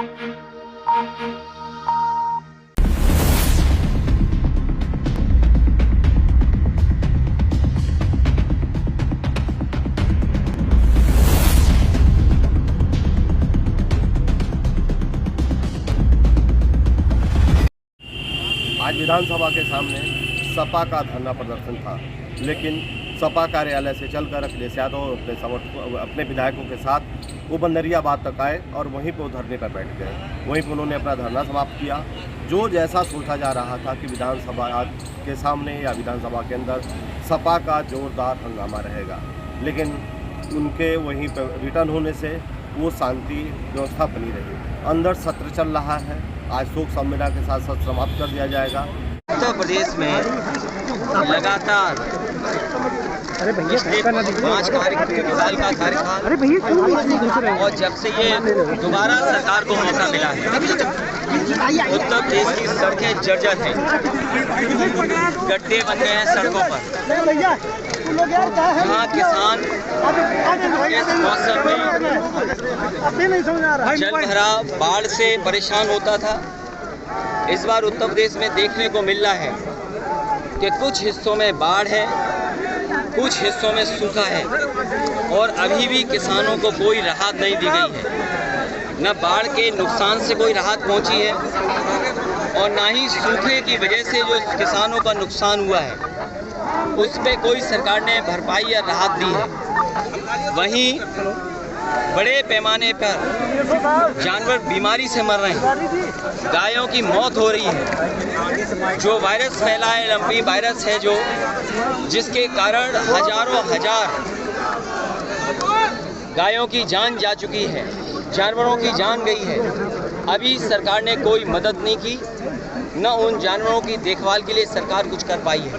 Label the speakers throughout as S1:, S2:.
S1: आज विधानसभा के सामने सपा का धरना प्रदर्शन था, लेकिन सपा कार्यालय से चलकर अखिलेश यादव अपने विधायकों के साथ वो बंदरियाबाद तक आए और वहीं पर धरने पर बैठ गए। वहीं पर उन्होंने अपना धरना समाप्त किया। जो जैसा सोचा जा रहा था कि विधानसभा के सामने या विधानसभा के अंदर सपा का जोरदार हंगामा रहेगा, लेकिन उनके वहीं पर रिटर्न होने से वो शांति व्यवस्था बनी रही। अंदर सत्र चल रहा है। आज शोक संवेदना के साथ सत्र समाप्त कर दिया जाएगा।
S2: उत्तर प्रदेश में लगातार पाँच साल का कार्यकाल और जब से ये दोबारा सरकार को मौका मिला है, उत्तर प्रदेश की सड़कें जर्जर हैं, गड्ढे बन गए हैं सड़कों पर। यहाँ किसान इस मौसम में जल भराव बाढ़ से परेशान होता था। इस बार उत्तर प्रदेश में देखने को मिल रहा है कि कुछ हिस्सों में बाढ़ है, कुछ हिस्सों में सूखा है और अभी भी किसानों को कोई राहत नहीं दी गई है। न बाढ़ के नुकसान से कोई राहत पहुंची है और ना ही सूखे की वजह से जो किसानों का नुकसान हुआ है उस पर कोई सरकार ने भरपाई या राहत दी है। वहीं बड़े पैमाने पर जानवर बीमारी से मर रहे हैं, गायों की मौत हो रही है। जो वायरस फैला है, लंपी वायरस है जो, जिसके कारण हजारों हजार गायों की जान जा चुकी है, जानवरों की जान गई है। अभी सरकार ने कोई मदद नहीं की, न उन जानवरों की देखभाल के लिए सरकार कुछ कर पाई है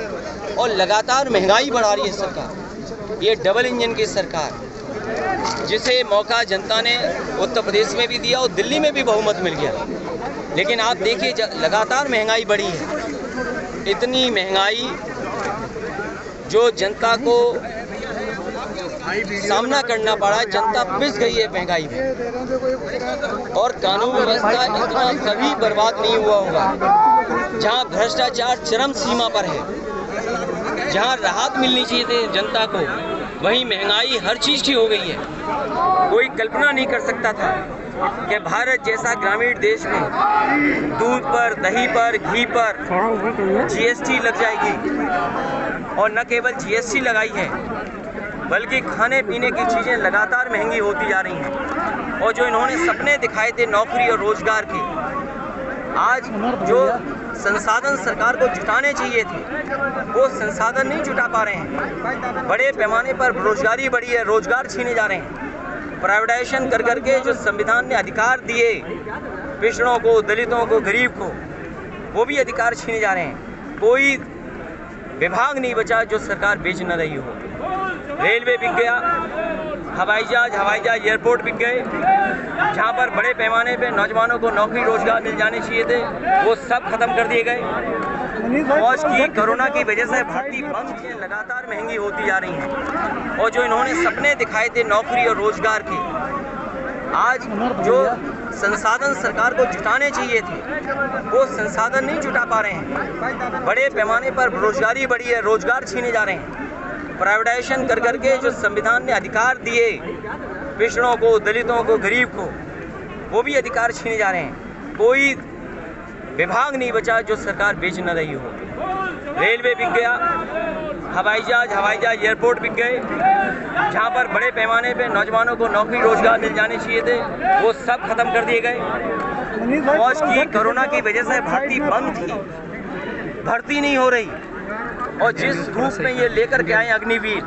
S2: और लगातार महंगाई बढ़ा रही है सरकार। ये डबल इंजन की सरकार, जिसे मौका जनता ने उत्तर प्रदेश में भी दिया और दिल्ली में भी बहुमत मिल गया, लेकिन आप देखिए लगातार महंगाई बढ़ी है। इतनी महंगाई जो जनता को सामना करना पड़ा, जनता पिस गई है महंगाई में। और कानून व्यवस्था इतना कभी बर्बाद नहीं हुआ होगा। जहां भ्रष्टाचार चरम सीमा पर है, जहां राहत मिलनी चाहिए थी जनता को, वहीं महंगाई हर चीज़ की हो गई है। कोई कल्पना नहीं कर सकता था कि भारत जैसा ग्रामीण देश में दूध पर, दही पर, घी पर जीएसटी लग जाएगी। और न केवल जीएसटी लगाई है, बल्कि खाने पीने की चीज़ें लगातार महंगी होती जा रही हैं। और जो इन्होंने सपने दिखाए थे नौकरी और रोजगार के, आज जो संसाधन सरकार को जुटाने चाहिए थे वो संसाधन नहीं जुटा पा रहे हैं। बड़े पैमाने पर बेरोजगारी बढ़ी है, रोजगार छीने जा रहे हैं। प्राइवेटाइजेशन कर करके जो संविधान ने अधिकार दिए पिछड़ों को, दलितों को, गरीब को, वो भी अधिकार छीने जा रहे हैं। कोई विभाग नहीं बचा जो सरकार बेच न रही हो। रेलवे बिक गया, हवाई जहाज एयरपोर्ट बिक गए। जहां पर बड़े पैमाने पे नौजवानों को नौकरी रोजगार मिल जाने चाहिए थे, वो सब खत्म कर दिए गए। फौज की कोरोना की वजह से भर्ती बंद की, लगातार महंगी होती जा रही हैं। और जो इन्होंने सपने दिखाए थे नौकरी और रोजगार के, आज जो संसाधन सरकार को जुटाने चाहिए थे वो संसाधन नहीं जुटा पा रहे हैं। बड़े पैमाने पर बेरोजगारी बढ़ी है, रोजगार छीने जा रहे हैं। प्राइवेटाइजेशन कर करके जो संविधान ने अधिकार दिए पिछड़ों को, दलितों को, गरीब को, वो भी अधिकार छीने जा रहे हैं। कोई विभाग नहीं बचा जो सरकार बेच न रही हो। रेलवे बिक गया, हवाई जहाज एयरपोर्ट बिक गए। जहां पर बड़े पैमाने पे नौजवानों को नौकरी रोजगार मिल जाने चाहिए थे, वो सब खत्म कर दिए गए। फौज की कोरोना की वजह से भर्ती बंद थी, भर्ती नहीं हो रही। और जिस रूप में ये लेकर के आए अग्निवीर,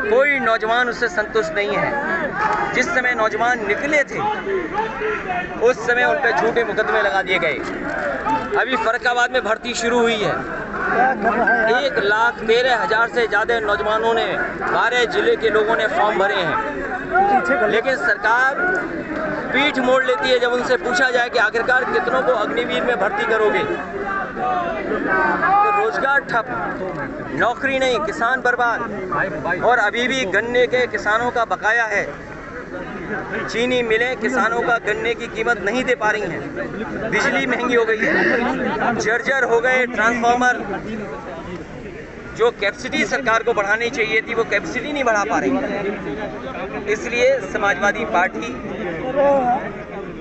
S2: कोई नौजवान उससे संतुष्ट नहीं है। जिस समय नौजवान निकले थे उस समय उन पर झूठे मुकदमे लगा दिए गए। अभी फर्रुखाबाद में भर्ती शुरू हुई है। 1,13,000 से ज़्यादा नौजवानों ने, 12 जिले के लोगों ने फॉर्म भरे हैं, लेकिन सरकार पीठ मोड़ लेती है जब उनसे पूछा जाए कि आखिरकार कितनों को अग्निवीर में भर्ती करोगे। तो रोजगार ठप, नौकरी नहीं, किसान बर्बाद। और अभी भी गन्ने के किसानों का बकाया है चीनी मिलें किसानों का गन्ने की कीमत नहीं दे पा रही हैं, बिजली महंगी हो गई है, जर्जर हो गए ट्रांसफार्मर। जो कैपेसिटी सरकार को बढ़ानी चाहिए थी वो कैपेसिटी नहीं बढ़ा पा रही। इसलिए समाजवादी पार्टी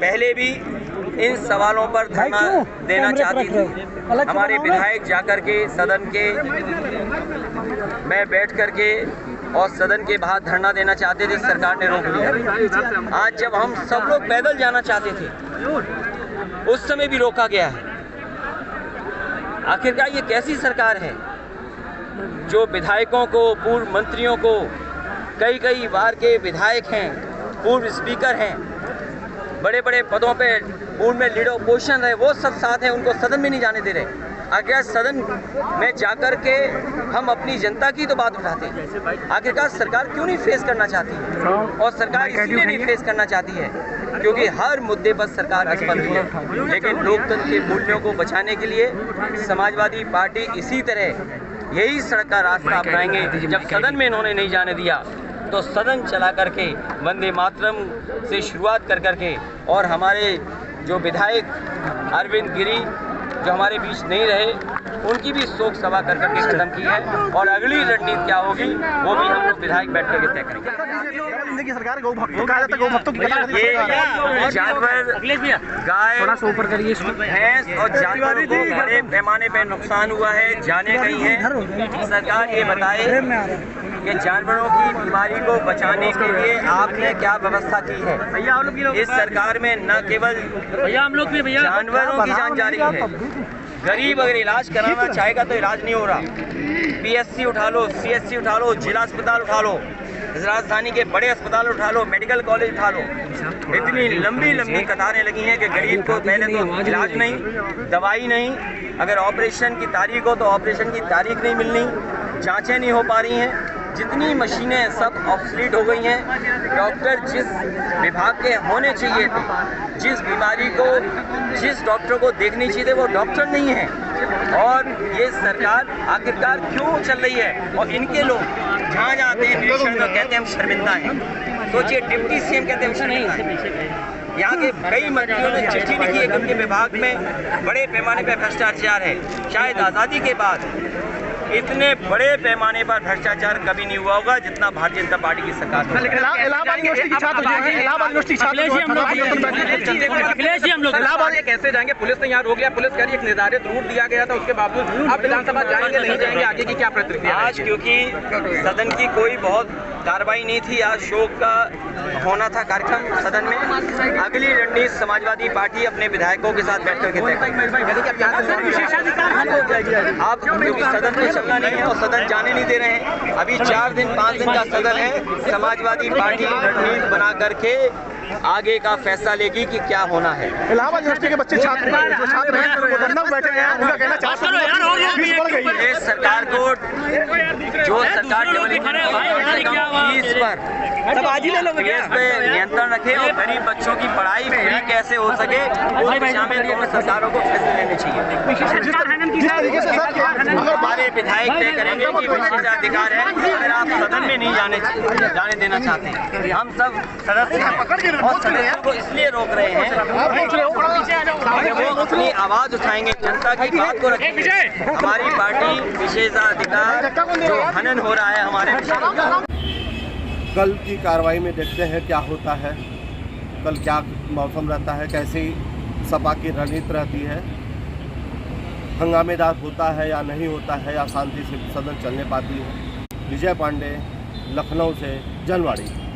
S2: पहले भी इन सवालों पर धरना देना चाहती थी। हमारे विधायक जाकर के सदन के में बैठ कर के और सदन के बाहर धरना देना चाहते थे, सरकार ने रोक लिया। आज जब हम सब लोग पैदल जाना चाहते थे उस समय भी रोका गया है। आखिरकार ये कैसी सरकार है जो विधायकों को, पूर्व मंत्रियों को, कई बार के विधायक हैं, पूर्व स्पीकर हैं, बड़े बड़े पदों पे पूर्व में लीडर ऑपोजिशन रहे, वो सब साथ हैं, उनको सदन में नहीं जाने दे रहे। आखिरकार सदन में जाकर के हम अपनी जनता की तो बात उठाते हैं। आखिरकार सरकार क्यों नहीं फेस करना चाहती है? और सरकार इसलिए नहीं फेस करना चाहती है क्योंकि हर मुद्दे पर सरकार असफल हुई है। लेकिन लोकतंत्र के मूल्यों को बचाने के लिए समाजवादी पार्टी इसी तरह यही सड़क का रास्ता अपनाएंगे। जब सदन में इन्होंने नहीं जाने दिया तो सदन चला करके वंदे मातरम से शुरुआत कर करके और हमारे जो विधायक अरविंद गिरी जो हमारे बीच नहीं रहे उनकी भी शोक सभा कर करके खत्म की है। और अगली रणनीति क्या होगी वो भी हम लोग विधायक बैठ करके तय करेंगे। ये जानवर, गाय, भैंस और जानवरों को बड़े पैमाने पर नुकसान हुआ है, जाने गई हैं। सरकार ये बताए कि जानवरों की बीमारी को बचाने के लिए आपने क्या व्यवस्था की है। इस सरकार में न केवल जानवरों की जान जा रही है, गरीब अगर इलाज कराना चाहेगा तो इलाज नहीं हो रहा। पीएससी उठा लो, सीएससी उठा लो, जिला अस्पताल उठा लो, राजधानी के बड़े अस्पताल उठा लो, मेडिकल कॉलेज उठा लो, इतनी लंबी कतारें लगी हैं कि गरीब को पहले तो इलाज नहीं, दवाई नहीं, अगर ऑपरेशन की तारीख हो तो ऑपरेशन की तारीख नहीं मिलनी, जांचें नहीं हो पा रही हैं, जितनी मशीनें सब ऑब्सलीट हो गई हैं। डॉक्टर जिस विभाग के होने चाहिए थे, जिस बीमारी को जिस डॉक्टर को देखनी चाहिए थे वो डॉक्टर नहीं है। और ये सरकार आखिरकार क्यों चल रही है? और इनके लोग जहाँ जाते हैं निरीक्षण में कहते हैं हम शर्मिंदा हैं। सोचिए डिप्टी सीएम कहते हैं हम शर्मिंदा हैं। यहाँ के कई मंत्रियों ने चिट्ठी लिखी है कि उनके विभाग में बड़े पैमाने पर भ्रष्टाचार है। शायद आज़ादी के बाद इतने बड़े पैमाने पर भ्रष्टाचार कभी नहीं हुआ होगा जितना भारतीय जनता पार्टी की सरकार में।
S3: इलाहाबाद यूनिवर्सिटी के छात्र कैसे जाएंगे? पुलिस ने यहाँ रोक लिया, पुलिस कह रही है एक निर्धारित रूट दिया गया था, उसके बावजूद आप विधानसभा जाएंगे नहीं जाएंगे, आगे की क्या प्रतिक्रिया?
S2: आज क्योंकि सदन की कोई बहुत कार्रवाई नहीं थी, आज शोक का होना था कार्यक्रम सदन में। अगली रणनीति समाजवादी पार्टी अपने विधायकों के साथ बैठ करके तय करेगी। आप क्योंकि सदन में चलना नहीं है और सदन जाने नहीं दे रहे हैं, अभी 4 दिन 5 दिन का सदन है। समाजवादी पार्टी रणनीति बना करके आगे का फैसला लेगी कि क्या होना है।
S3: इलाहाबाद यूनिवर्सिटी के बच्चे छात्र बैठे हैं, उनका कहना चाहते हैं
S2: सरकार को जो सरकार फीस पर नियंत्रण रखे और गरीब बच्चों की पढ़ाई फ्री कैसे हो सके उस दिशा में दोनों सरकारों को फैसले लेने चाहिए। हमारे विधायक तय करेंगे कि विशेषाधिकार है, अगर आप सदन में नहीं जाने देना चाहते हैं। हम सब सदस्य और सदस्यों को इसलिए रोक रहे हैं कि वो अपनी आवाज उठाएंगे, जनता की बात को रखेंगे। हमारी पार्टी विशेषाधिकार जो हनन हो रहा है हमारे
S1: कल की कार्रवाई में देखते हैं क्या होता है, कल क्या मौसम रहता है, कैसी सपा की रणनीति रहती है, हंगामेदार होता है या नहीं होता है, या शांति से सदन चलने पाती है। विजय पांडे, लखनऊ से जनवाड़ी।